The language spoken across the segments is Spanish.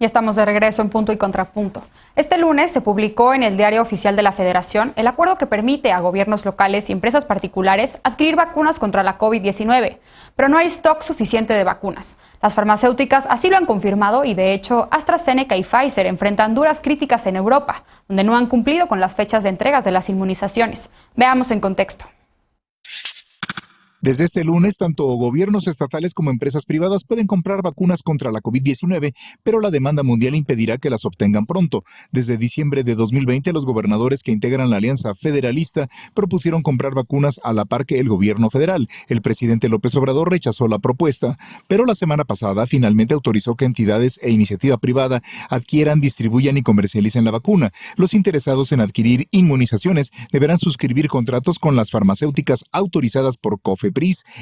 Ya estamos de regreso en Punto y Contrapunto. Este lunes se publicó en el Diario Oficial de la Federación el acuerdo que permite a gobiernos locales y empresas particulares adquirir vacunas contra la COVID-19, pero no hay stock suficiente de vacunas. Las farmacéuticas así lo han confirmado y, de hecho, AstraZeneca y Pfizer enfrentan duras críticas en Europa, donde no han cumplido con las fechas de entregas de las inmunizaciones. Veamos en contexto. Desde este lunes, tanto gobiernos estatales como empresas privadas pueden comprar vacunas contra la COVID-19, pero la demanda mundial impedirá que las obtengan pronto. Desde diciembre de 2020, los gobernadores que integran la Alianza Federalista propusieron comprar vacunas a la par que el gobierno federal. El presidente López Obrador rechazó la propuesta, pero la semana pasada finalmente autorizó que entidades e iniciativa privada adquieran, distribuyan y comercialicen la vacuna. Los interesados en adquirir inmunizaciones deberán suscribir contratos con las farmacéuticas autorizadas por COFEPRIS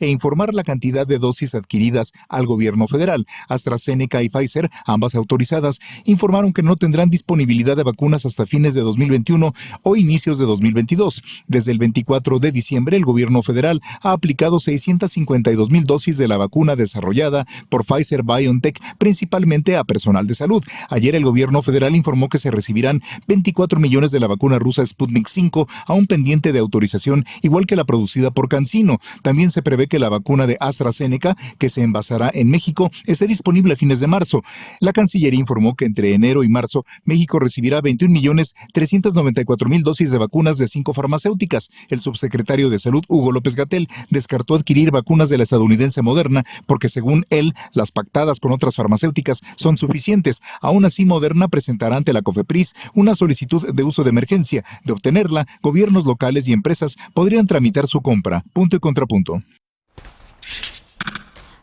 e informar la cantidad de dosis adquiridas al gobierno federal. AstraZeneca y Pfizer, ambas autorizadas, informaron que no tendrán disponibilidad de vacunas hasta fines de 2021 o inicios de 2022. Desde el 24 de diciembre, el gobierno federal ha aplicado 652,000 dosis de la vacuna desarrollada por Pfizer-BioNTech, principalmente a personal de salud. Ayer el gobierno federal informó que se recibirán 24 millones de la vacuna rusa Sputnik 5, aún pendiente de autorización, igual que la producida por CanSino. También se prevé que la vacuna de AstraZeneca, que se envasará en México, esté disponible a fines de marzo. La Cancillería informó que entre enero y marzo, México recibirá 21,394,000 dosis de vacunas de 5 farmacéuticas. El subsecretario de Salud, Hugo López-Gatell, descartó adquirir vacunas de la estadounidense Moderna porque, según él, las pactadas con otras farmacéuticas son suficientes. Aún así, Moderna presentará ante la COFEPRIS una solicitud de uso de emergencia. De obtenerla, gobiernos locales y empresas podrían tramitar su compra. Punto y contrapunto.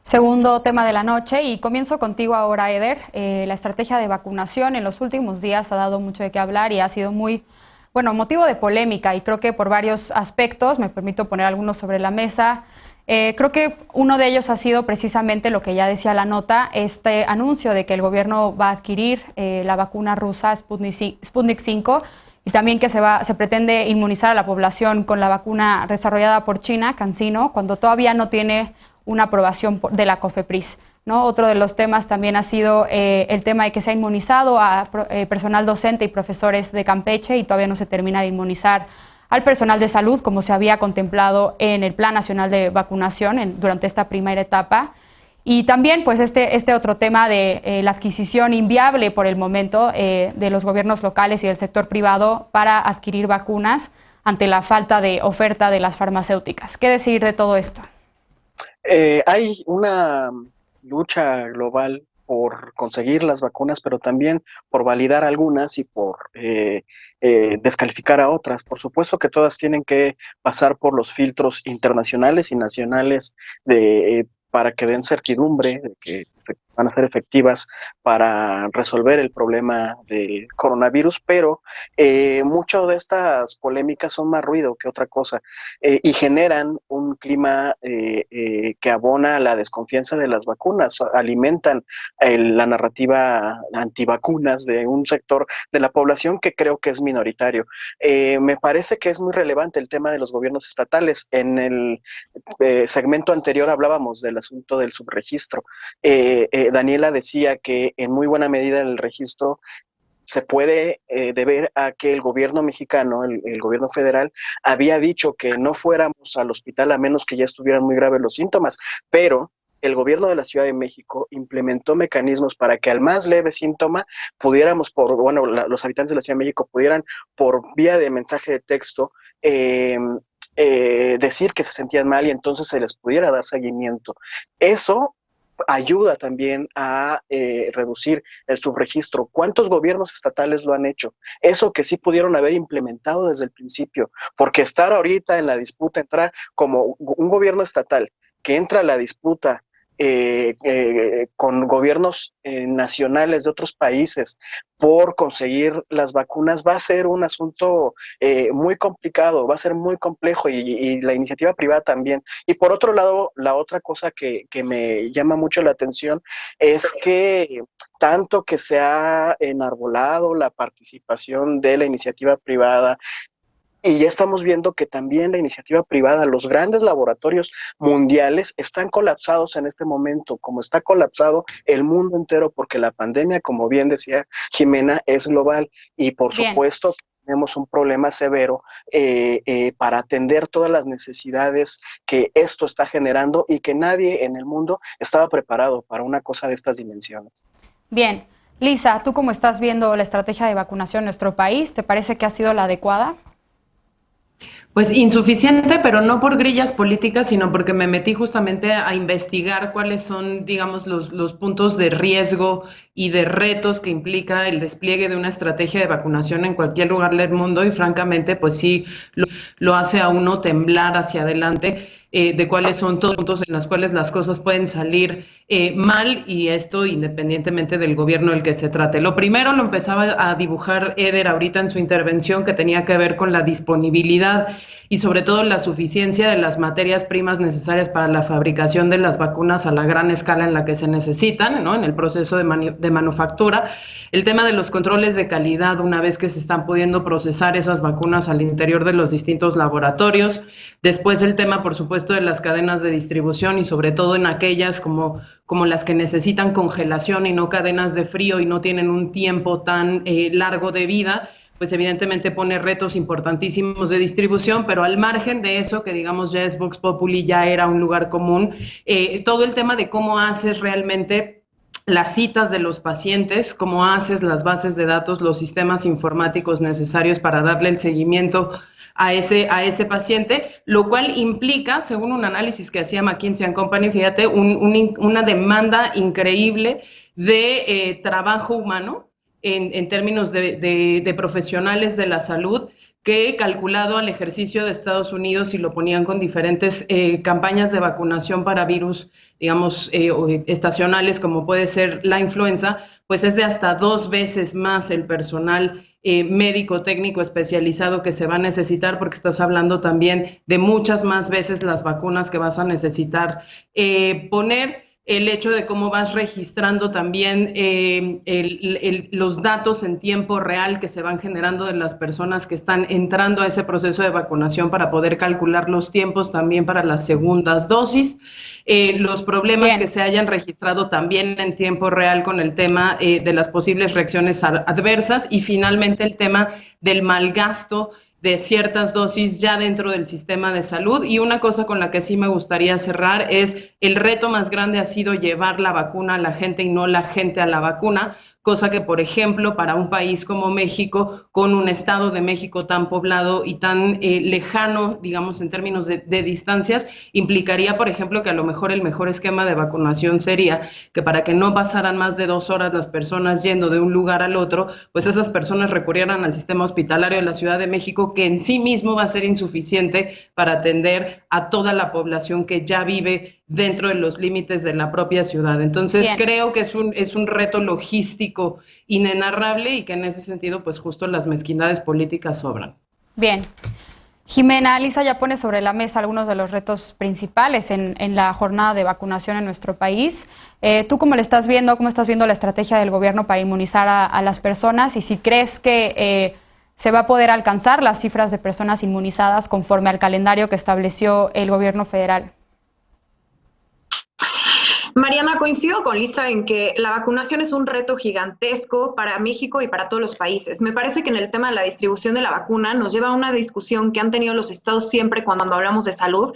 Segundo tema de la noche, y comienzo contigo ahora, Eder. La estrategia de vacunación en los últimos días ha dado mucho de qué hablar y ha sido muy, motivo de polémica, y creo que por varios aspectos. Me permito poner algunos sobre la mesa. Creo que uno de ellos ha sido precisamente lo que ya decía la nota, este anuncio de que el gobierno va a adquirir la vacuna rusa Sputnik 5, y también que se pretende inmunizar a la población con la vacuna desarrollada por China, CanSino, cuando todavía no tiene una aprobación de la COFEPRIS, ¿no? Otro de los temas también ha sido el tema de que se ha inmunizado a personal docente y profesores de Campeche, y todavía no se termina de inmunizar al personal de salud, como se había contemplado en el Plan Nacional de Vacunación durante esta primera etapa. Y también pues este otro tema de la adquisición inviable por el momento de los gobiernos locales y del sector privado para adquirir vacunas ante la falta de oferta de las farmacéuticas. ¿Qué decir de todo esto? Hay una lucha global por conseguir las vacunas, pero también por validar algunas y por descalificar a otras. Por supuesto que todas tienen que pasar por los filtros internacionales y nacionales para que den certidumbre de que van a ser efectivas para resolver el problema del coronavirus, pero muchas de estas polémicas son más ruido que otra cosa y generan un clima que abona a la desconfianza de las vacunas, alimentan la narrativa antivacunas de un sector de la población que creo que es minoritario. Me parece que es muy relevante el tema de los gobiernos estatales. En el segmento anterior hablábamos del asunto del subregistro. Daniela decía que en muy buena medida el registro se puede deber a que el gobierno mexicano, el gobierno federal, había dicho que no fuéramos al hospital a menos que ya estuvieran muy graves los síntomas, pero el gobierno de la Ciudad de México implementó mecanismos para que al más leve síntoma pudiéramos, los habitantes de la Ciudad de México pudieran, por vía de mensaje de texto, decir que se sentían mal y entonces se les pudiera dar seguimiento. Eso ayuda también a reducir el subregistro. ¿Cuántos gobiernos estatales lo han hecho? Eso que sí pudieron haber implementado desde el principio, porque estar ahorita en la disputa, entrar como un gobierno estatal que entra a la disputa con gobiernos nacionales de otros países por conseguir las vacunas, va a ser un asunto muy complicado, va a ser muy complejo y la iniciativa privada también. Y por otro lado, la otra cosa que me llama mucho la atención es que tanto que se ha enarbolado la participación de la iniciativa privada Y ya estamos viendo que también la iniciativa privada, los grandes laboratorios mundiales están colapsados en este momento, como está colapsado el mundo entero, porque la pandemia, como bien decía Jimena, es global y por Bien. supuesto tenemos un problema severo para atender todas las necesidades que esto está generando y que nadie en el mundo estaba preparado para una cosa de estas dimensiones. Bien. Lisa, ¿tú cómo estás viendo la estrategia de vacunación en nuestro país? ¿Te parece que ha sido la adecuada? Pues insuficiente, pero no por grillas políticas, sino porque me metí justamente a investigar cuáles son, digamos, los puntos de riesgo y de retos que implica el despliegue de una estrategia de vacunación en cualquier lugar del mundo y francamente, pues sí, lo hace a uno temblar hacia adelante. De cuáles son todos los puntos en los cuales las cosas pueden salir mal y esto independientemente del gobierno del que se trate. Lo primero lo empezaba a dibujar Eder ahorita en su intervención que tenía que ver con la disponibilidad y sobre todo la suficiencia de las materias primas necesarias para la fabricación de las vacunas a la gran escala en la que se necesitan, ¿no? En el proceso de manufactura. El tema de los controles de calidad, una vez que se están pudiendo procesar esas vacunas al interior de los distintos laboratorios. Después el tema, por supuesto, de las cadenas de distribución y sobre todo en aquellas como las que necesitan congelación y no cadenas de frío y no tienen un tiempo tan largo de vida, pues evidentemente pone retos importantísimos de distribución, pero al margen de eso, que digamos ya es Vox Populi, ya era un lugar común, todo el tema de cómo haces realmente las citas de los pacientes, cómo haces las bases de datos, los sistemas informáticos necesarios para darle el seguimiento a ese paciente, lo cual implica, según un análisis que hacía McKinsey & Company, fíjate, una demanda increíble de trabajo humano, en términos de profesionales de la salud, que calculado al ejercicio de Estados Unidos y lo ponían con diferentes campañas de vacunación para virus, digamos, estacionales, como puede ser la influenza, pues es de hasta 2 veces más el personal médico técnico especializado que se va a necesitar, porque estás hablando también de muchas más veces las vacunas que vas a necesitar poner. El hecho de cómo vas registrando también los datos en tiempo real que se van generando de las personas que están entrando a ese proceso de vacunación para poder calcular los tiempos también para las segundas dosis, los problemas Bien. que se hayan registrado también en tiempo real con el tema de las posibles reacciones adversas y finalmente el tema del mal gasto de ciertas dosis ya dentro del sistema de salud. Y una cosa con la que sí me gustaría cerrar es el reto más grande ha sido llevar la vacuna a la gente y no la gente a la vacuna, cosa que, por ejemplo, para un país como México, con un estado de México tan poblado y tan lejano, digamos, en términos de distancias, implicaría, por ejemplo, que a lo mejor el mejor esquema de vacunación sería que para que no pasaran más de 2 horas las personas yendo de un lugar al otro, pues esas personas recurrieran al sistema hospitalario de la Ciudad de México, que en sí mismo va a ser insuficiente para atender a toda la población que ya vive dentro de los límites de la propia ciudad. Entonces, Bien. creo que es un reto logístico inenarrable y que en ese sentido, pues justo las mezquindades políticas sobran. Bien. Jimena, Lisa ya pone sobre la mesa algunos de los retos principales en la jornada de vacunación en nuestro país. ¿Tú cómo le estás viendo? ¿Cómo estás viendo la estrategia del gobierno para inmunizar a las personas? Y si crees que se va a poder alcanzar las cifras de personas inmunizadas conforme al calendario que estableció el gobierno federal. Mariana, coincido con Lisa en que la vacunación es un reto gigantesco para México y para todos los países. Me parece que en el tema de la distribución de la vacuna nos lleva a una discusión que han tenido los estados siempre cuando hablamos de salud,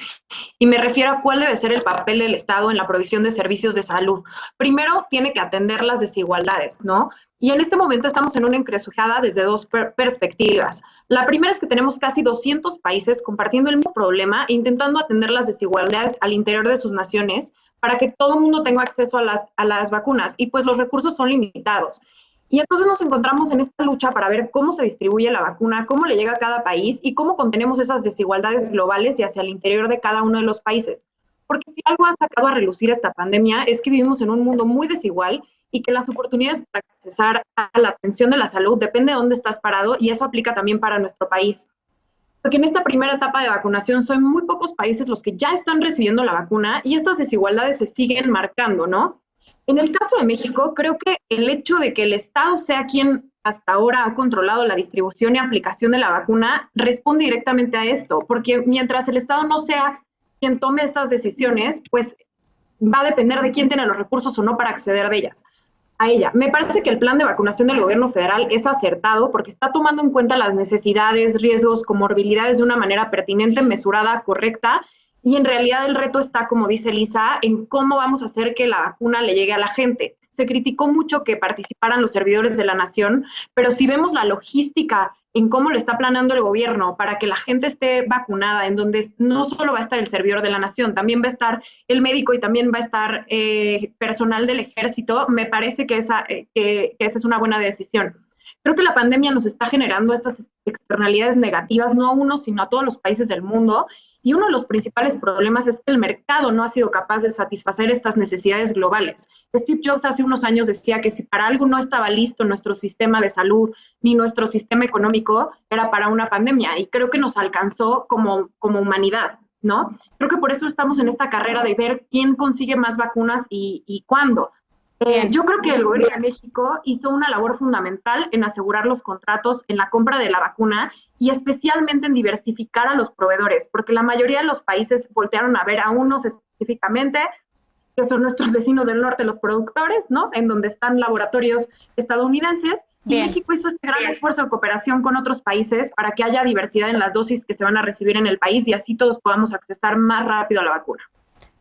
y me refiero a cuál debe ser el papel del Estado en la provisión de servicios de salud. Primero, tiene que atender las desigualdades, ¿no? Y en este momento estamos en una encrucijada desde 2 perspectivas. La primera es que tenemos casi 200 países compartiendo el mismo problema e intentando atender las desigualdades al interior de sus naciones para que todo el mundo tenga acceso a las vacunas, y pues los recursos son limitados. Y entonces nos encontramos en esta lucha para ver cómo se distribuye la vacuna, cómo le llega a cada país y cómo contenemos esas desigualdades globales y hacia el interior de cada uno de los países. Porque si algo ha sacado a relucir esta pandemia es que vivimos en un mundo muy desigual y que las oportunidades para accesar a la atención de la salud depende de dónde estás parado, y eso aplica también para nuestro país. Porque en esta primera etapa de vacunación son muy pocos países los que ya están recibiendo la vacuna y estas desigualdades se siguen marcando, ¿no? En el caso de México, creo que el hecho de que el Estado sea quien hasta ahora ha controlado la distribución y aplicación de la vacuna responde directamente a esto, porque mientras el Estado no sea quien tome estas decisiones, pues va a depender de quién tiene los recursos o no para acceder a ella. Me parece que el plan de vacunación del gobierno federal es acertado porque está tomando en cuenta las necesidades, riesgos, comorbilidades de una manera pertinente, mesurada, correcta, y en realidad el reto está, como dice Lisa, en cómo vamos a hacer que la vacuna le llegue a la gente. Se criticó mucho que participaran los servidores de la nación, pero si vemos la logística en cómo lo está planeando el gobierno para que la gente esté vacunada, en donde no solo va a estar el servidor de la nación, también va a estar el médico y también va a estar personal del ejército, me parece que esa es una buena decisión. Creo que la pandemia nos está generando estas externalidades negativas, no a uno, sino a todos los países del mundo. Y uno de los principales problemas es que el mercado no ha sido capaz de satisfacer estas necesidades globales. Steve Jobs hace unos años decía que si para algo no estaba listo nuestro sistema de salud ni nuestro sistema económico, era para una pandemia. Y creo que nos alcanzó como humanidad, ¿no? Creo que por eso estamos en esta carrera de ver quién consigue más vacunas y cuándo. Yo creo que el gobierno de México hizo una labor fundamental en asegurar los contratos en la compra de la vacuna y especialmente en diversificar a los proveedores, porque la mayoría de los países voltearon a ver a unos específicamente, que son nuestros vecinos del norte, los productores, ¿no? En donde están laboratorios estadounidenses. Y México hizo este gran esfuerzo de cooperación con otros países para que haya diversidad en las dosis que se van a recibir en el país y así todos podamos accesar más rápido a la vacuna.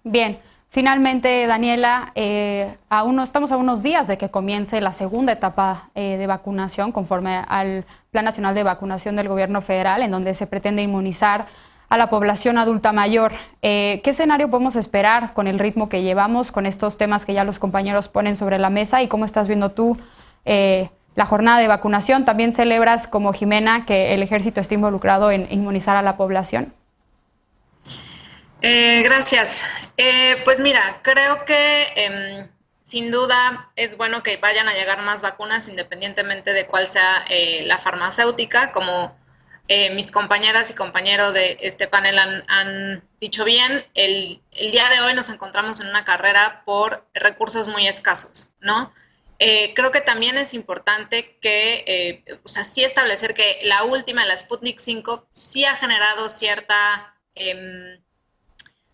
Bien. Finalmente, Daniela, estamos a unos días de que comience la segunda etapa de vacunación conforme al Plan Nacional de Vacunación del Gobierno Federal, en donde se pretende inmunizar a la población adulta mayor. ¿Qué escenario podemos esperar con el ritmo que llevamos, con estos temas que ya los compañeros ponen sobre la mesa y cómo estás viendo tú la jornada de vacunación? ¿También celebras, como Jimena, que el ejército esté involucrado en inmunizar a la población? Gracias. Pues mira, creo que sin duda es bueno que vayan a llegar más vacunas independientemente de cuál sea la farmacéutica, como mis compañeras y compañeros de este panel han dicho bien. El día de hoy nos encontramos en una carrera por recursos muy escasos, ¿no? Creo que también es importante que, sí establecer que la última, la Sputnik 5, sí ha generado cierta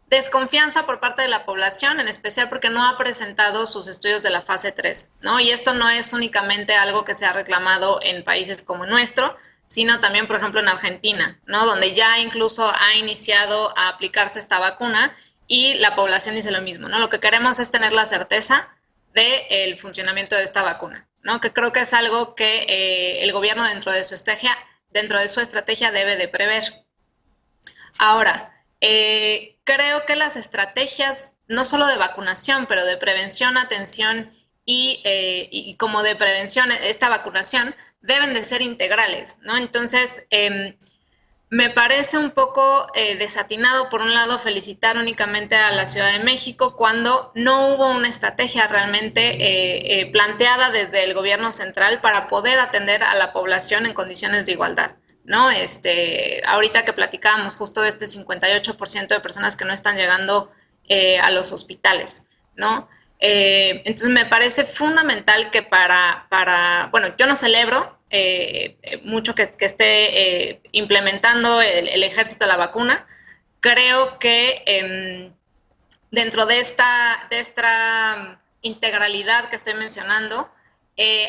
desconfianza por parte de la población, en especial porque no ha presentado sus estudios de la fase 3, ¿no? Y esto no es únicamente algo que se ha reclamado en países como el nuestro, sino también, por ejemplo, en Argentina, ¿no? Donde ya incluso ha iniciado a aplicarse esta vacuna y la población dice lo mismo, ¿no? Lo que queremos es tener la certeza del funcionamiento de esta vacuna, ¿no? Que creo que es algo que el gobierno dentro de su estrategia debe de prever. Ahora, creo que las estrategias, no solo de vacunación, pero de prevención, atención y como de prevención, esta vacunación, deben de ser integrales, ¿no? Entonces, me parece un poco desatinado, por un lado, felicitar únicamente a la Ciudad de México cuando no hubo una estrategia realmente planteada desde el gobierno central para poder atender a la población en condiciones de igualdad, ¿no? Ahorita que platicábamos justo de este 58% de personas que no están llegando a los hospitales, ¿no? Entonces me parece fundamental que bueno, yo no celebro mucho que esté implementando el ejército la vacuna. Creo que dentro de esta integralidad que estoy mencionando,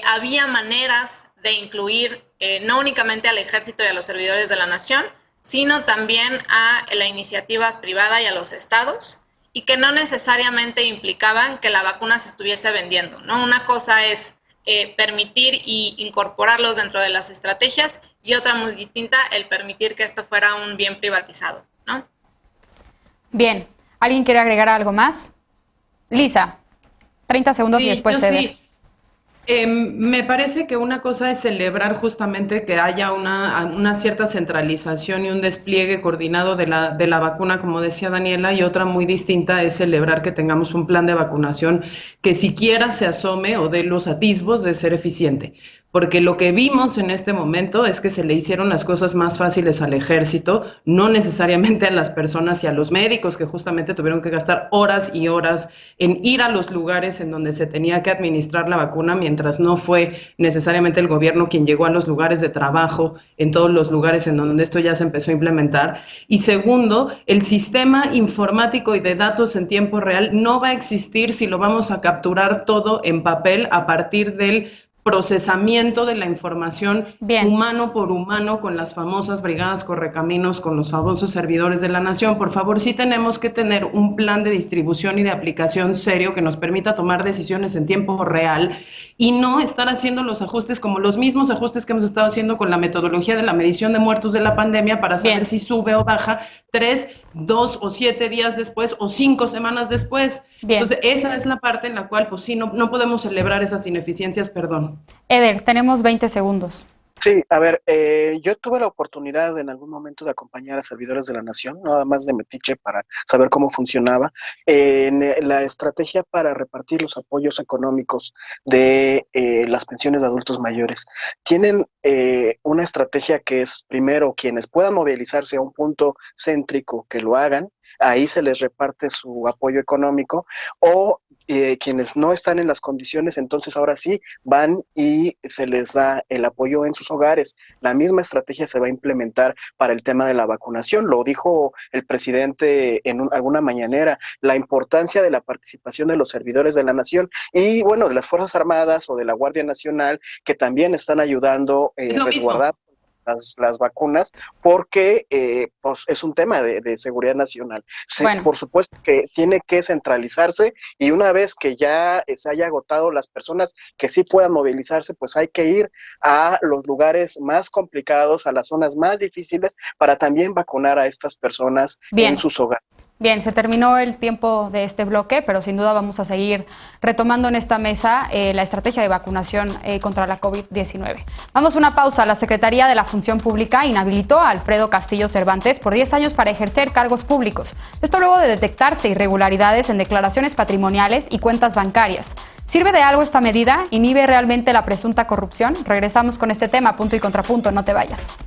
había maneras de incluir no únicamente al ejército y a los servidores de la nación, sino también a las iniciativas privadas y a los estados, y que no necesariamente implicaban que la vacuna se estuviese vendiendo, ¿no? Una cosa es permitir y incorporarlos dentro de las estrategias, y otra muy distinta, el permitir que esto fuera un bien privatizado, ¿no? Bien. ¿Alguien quiere agregar algo más? Lisa, 30 segundos y después Ceder. Sí. Me parece que una cosa es celebrar justamente que haya una cierta centralización y un despliegue coordinado de la vacuna, como decía Daniela, y otra muy distinta es celebrar que tengamos un plan de vacunación que siquiera se asome o dé los atisbos de ser eficiente. porque lo que vimos en este momento es que se le hicieron las cosas más fáciles al ejército, no necesariamente a las personas y a los médicos, que justamente tuvieron que gastar horas y horas en ir a los lugares en donde se tenía que administrar la vacuna, mientras no fue necesariamente el gobierno quien llegó a los lugares de trabajo, en todos los lugares en donde esto ya se empezó a implementar. Y segundo, el sistema informático y de datos en tiempo real no va a existir si lo vamos a capturar todo en papel a partir del procesamiento de la información humano por humano con las famosas brigadas correcaminos, con los famosos servidores de la nación. Por favor, sí tenemos que tener un plan de distribución y de aplicación serio que nos permita tomar decisiones en tiempo real y no estar haciendo los ajustes como los mismos ajustes que hemos estado haciendo con la metodología de la medición de muertos de la pandemia para saber si sube o baja 3, 2 o 7 días después o 5 semanas después. Entonces, esa es la parte en la cual, pues sí, no podemos celebrar esas ineficiencias, perdón. Eder, tenemos 20 segundos. Sí, a ver, yo tuve la oportunidad en algún momento de acompañar a servidores de la nación, nada más de metiche para saber cómo funcionaba, en la estrategia para repartir los apoyos económicos de las pensiones de adultos mayores. Tienen una estrategia que es, primero, quienes puedan movilizarse a un punto céntrico que lo hagan, ahí se les reparte su apoyo económico, o quienes no están en las condiciones, entonces ahora sí van y se les da el apoyo en sus hogares. La misma estrategia se va a implementar para el tema de la vacunación. Lo dijo el presidente en alguna mañanera, la importancia de la participación de los servidores de la nación y, bueno, de las Fuerzas Armadas o de la Guardia Nacional, que también están ayudando a resguardar las vacunas, porque pues es un tema de seguridad nacional. Por supuesto que tiene que centralizarse y una vez que ya se haya agotado las personas que sí puedan movilizarse, pues hay que ir a los lugares más complicados, a las zonas más difíciles para también vacunar a estas personas en sus hogares. Bien, se terminó el tiempo de este bloque, pero sin duda vamos a seguir retomando en esta mesa la estrategia de vacunación contra la COVID-19. Vamos a una pausa. La Secretaría de la Función Pública inhabilitó a Alfredo Castillo Cervantes por 10 años para ejercer cargos públicos. Esto luego de detectarse irregularidades en declaraciones patrimoniales y cuentas bancarias. ¿Sirve de algo esta medida? ¿Inhibe realmente la presunta corrupción? Regresamos con este tema, punto y contrapunto, no te vayas.